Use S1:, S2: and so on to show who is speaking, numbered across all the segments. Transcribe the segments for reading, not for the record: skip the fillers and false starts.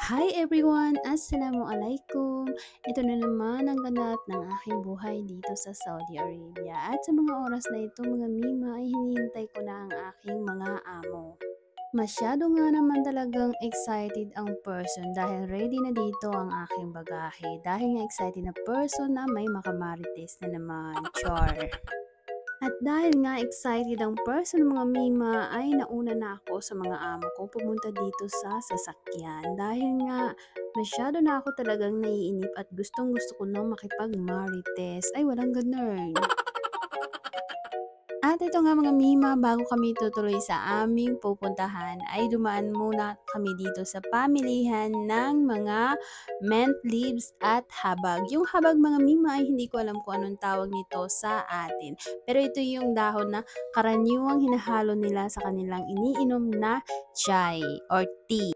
S1: Hi everyone! Assalamualaikum! Ito na naman ang ganap ng aking buhay dito sa Saudi Arabia. At sa mga oras na ito mga mima ay hinihintay ko na ang aking mga amo. Masyado nga naman talagang excited ang person dahil ready na dito ang aking bagahe. Dahil nga excited na person na may makamarites na naman. Char! At dahil nga excited ang person mga mima ay nauna na ako sa mga amo ko pumunta dito sa sasakyan dahil nga masyado na ako talagang naiinip at gustong gusto ko na makipag-marites ay walang ganun. At ito nga mga mima, bago kami tutuloy sa aming pupuntahan, ay dumaan muna kami dito sa pamilihan ng mga mint leaves at habag. Yung habag mga mima ay hindi ko alam kung anong tawag nito sa atin. Pero ito yung dahon na karaniwang hinahalo nila sa kanilang iniinom na chai or tea.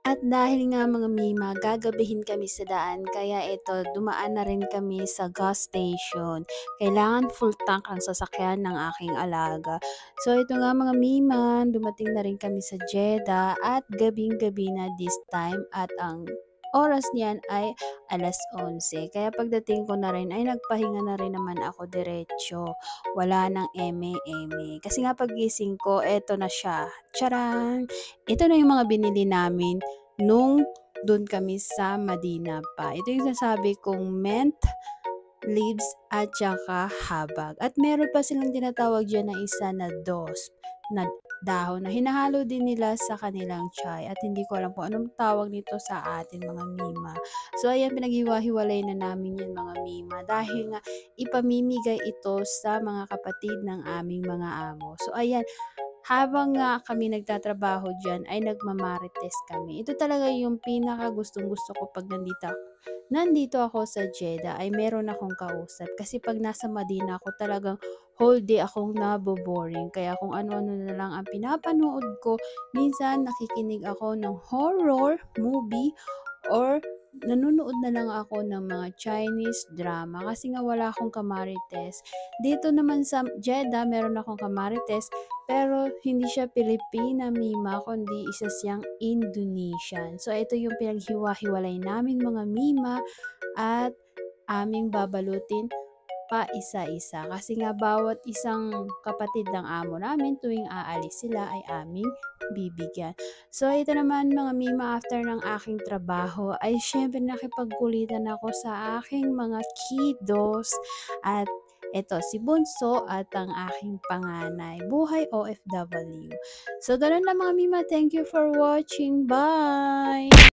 S1: At dahil nga mga mima, gagabihin kami sa daan kaya ito dumaan na rin kami sa gas station. Kailangan full tank ang sasakyan ng aking alaga. So ito nga mga mima, dumating na rin kami sa Jeddah at gabing-gabi na this time at ang oras niyan ay 11:00. Kaya pagdating ko na rin ay nagpahinga na rin naman ako diretso. Wala nang eme-eme. Kasi nga pagising ko, eto na siya. Charang! Ito na yung mga binili namin nung dun kami sa Madina pa. Ito yung sasabi kong mint leaves at saka habag. At meron pa silang tinatawag dyan na isa na dos na dahon na hinahalo din nila sa kanilang chai at hindi ko alam kung anong tawag nito sa atin mga mima. So ayan, pinaghiwa-hiwalay na namin yun mga mima dahil nga ipamimigay ito sa mga kapatid ng aming mga amo. So ayan, habang nga kami nagtatrabaho diyan ay nagmamarites kami. Ito talaga yung pinaka gustong-gusto ko 'pag nandito ako sa Jeddah ay meron akong kausap. Kasi 'pag nasa Madina ako talagang whole day akong nabo-boring. Kaya kung ano-ano na lang ang pinapanood ko, minsan nakikinig ako ng horror movie or nanonood na lang ako ng mga Chinese drama kasi nga wala akong kamarites. Dito naman sa Jeddah, meron akong kamarites pero hindi siya Pilipina mima kundi isa siyang Indonesian. So ito yung pinaghiwa-hiwalay namin mga mima at aming babalutin pa isa-isa kasi nga bawat isang kapatid ng amo namin tuwing aalis sila ay aming bibigyan. So ito naman mga mima, after ng aking trabaho ay syempre nakipagkulitan ako sa aking mga kiddos at eto si Bunso at ang aking panganay. Buhay OFW. So ganun lang mga mima. Thank you for watching. Bye!